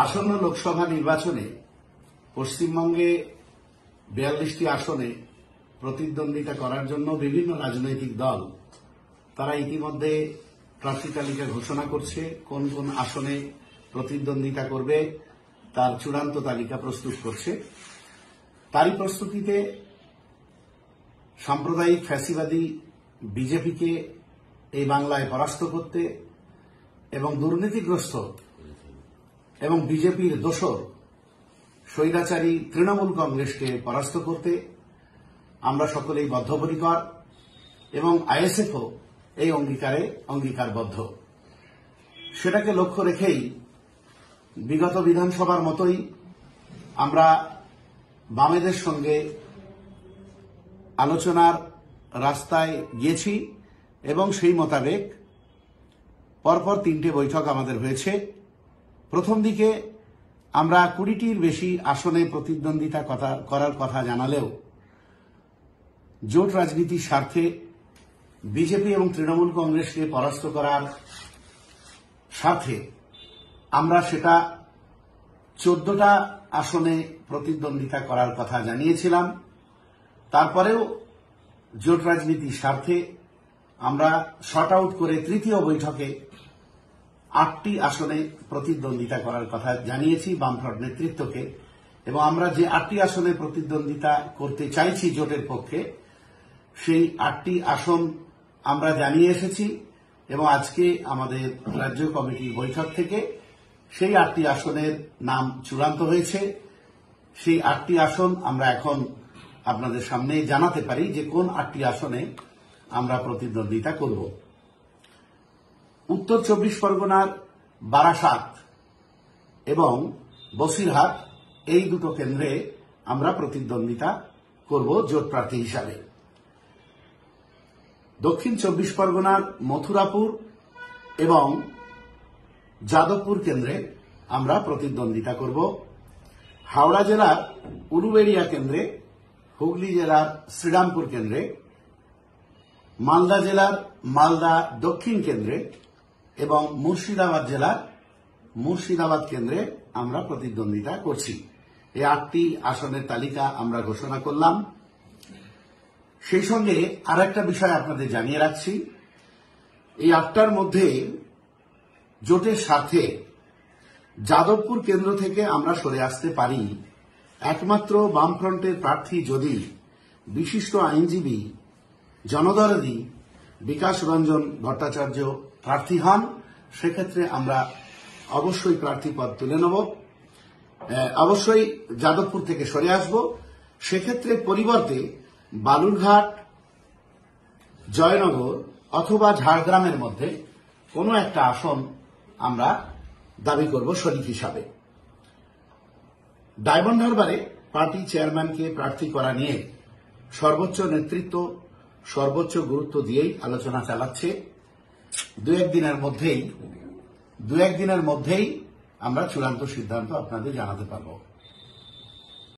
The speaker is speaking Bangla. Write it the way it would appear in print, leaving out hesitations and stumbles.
আসন্ন লোকসভা নির্বাচনে পশ্চিমবঙ্গে 42টি আসনে প্রতিদ্বন্দ্বিতা করার জন্য বিভিন্ন রাজনৈতিক দল তারা ইতিমধ্যে প্রার্থী তালিকা ঘোষণা করছে, কোন কোন আসনে প্রতিদ্বন্দ্বিতা করবে তার চূড়ান্ত তালিকা প্রস্তুত করছে। তারই প্রস্তুতিতে সাম্প্রদায়িক ফ্যাসিবাদী বিজেপিকে এই বাংলায় পরাস্ত করতে এবং দুর্নীতিগ্রস্ত এবং বিজেপির দোসর স্বৈরাচারী তৃণমূল কংগ্রেসকে পরাস্ত করতে আমরা সকলেই বদ্ধপরিকর এবং আইএসএফও এই অঙ্গীকারে অঙ্গীকারবদ্ধ। সেটাকে লক্ষ্য রেখেই বিগত বিধানসভার মতোই আমরা বামেদের সঙ্গে আলোচনার রাস্তায় গিয়েছি এবং সেই মোতাবেক পরপর 3টে বৈঠক আমাদের হয়েছে। প্রথম দিকে আমরা 20টির বেশি আসনে প্রতিদ্বন্দ্বিতা করার কথা জানালেও জোট রাজনীতির স্বার্থে বিজেপি এবং তৃণমূল কংগ্রেসকে পরাস্ত করার স্বার্থে আমরা সেটা 14টা আসনে প্রতিদ্বন্দ্বিতা করার কথা জানিয়েছিলাম। তারপরেও জোট রাজনীতির স্বার্থে আমরা শর্ট আউট করে তৃতীয় বৈঠকে 8টি আসনে প্রতিদ্বন্দ্বিতা করার কথা জানিয়েছি বামফ্রন্ট নেতৃত্বকে, এবং আমরা যে 8টি আসনে প্রতিদ্বন্দ্বিতা করতে চাইছি জোটের পক্ষে সেই 8টি আসন আমরা জানিয়ে এসেছি এবং আজকে আমাদের রাজ্য কমিটির বৈঠক থেকে সেই 8টি আসনের নাম চূড়ান্ত হয়েছে। সেই 8টি আসন আমরা এখন আপনাদের সামনে জানাতে পারি যে কোন 8টি আসনে আমরা প্রতিদ্বন্দ্বিতা করব। উত্তর 24 পরগনার বারাসাত এবং বসিরহাট এই দুটো কেন্দ্রে আমরা প্রতিদ্বন্দ্বিতা করব জোট প্রার্থী হিসাবে। দক্ষিণ 24 পরগনার মথুরাপুর এবং যাদবপুর কেন্দ্রে আমরা প্রতিদ্বন্দ্বিতা করব। হাওড়া জেলার উলুবেড়িয়া কেন্দ্রে, হুগলি জেলার শ্রীরামপুর কেন্দ্রে, মালদা জেলার মালদা দক্ষিণ কেন্দ্রে এবং মুর্শিদাবাদ জেলার মুর্শিদাবাদ কেন্দ্রে আমরা প্রতিদ্বন্দ্বিতা করছি। এই 8টি আসনের তালিকা আমরা ঘোষণা করলাম। সেই সঙ্গে আরেকটা বিষয় আপনাদের জানিয়ে রাখছি, এই 8টার মধ্যে জোটের স্বার্থে যাদবপুর কেন্দ্র থেকে আমরা সরে আসতে পারি একমাত্র বামফ্রন্টের প্রার্থী যদি বিশিষ্ট আইনজীবী জনদরদী বিকাশ রঞ্জন ভট্টাচার্য প্রার্থী হন। সেক্ষেত্রে আমরা অবশ্যই প্রার্থী পদ তুলে নেব, অবশ্যই যাদবপুর থেকে সরে আসব। সেক্ষেত্রে পরিবর্তে বালুরঘাট, জয়নগর অথবা ঝাড়গ্রামের মধ্যে কোনো একটা আসন আমরা দাবি করব শরিক হিসাবে। ডায়মন্ড হারবারে পার্টি চেয়ারম্যানকে প্রার্থী করা নিয়ে সর্বোচ্চ নেতৃত্ব সর্বোচ্চ গুরুত্ব দিয়েই আলোচনা চালাচ্ছে। দু একদিনের মধ্যেই আমরা চূড়ান্ত সিদ্ধান্ত আপনাদের জানাতে পারব।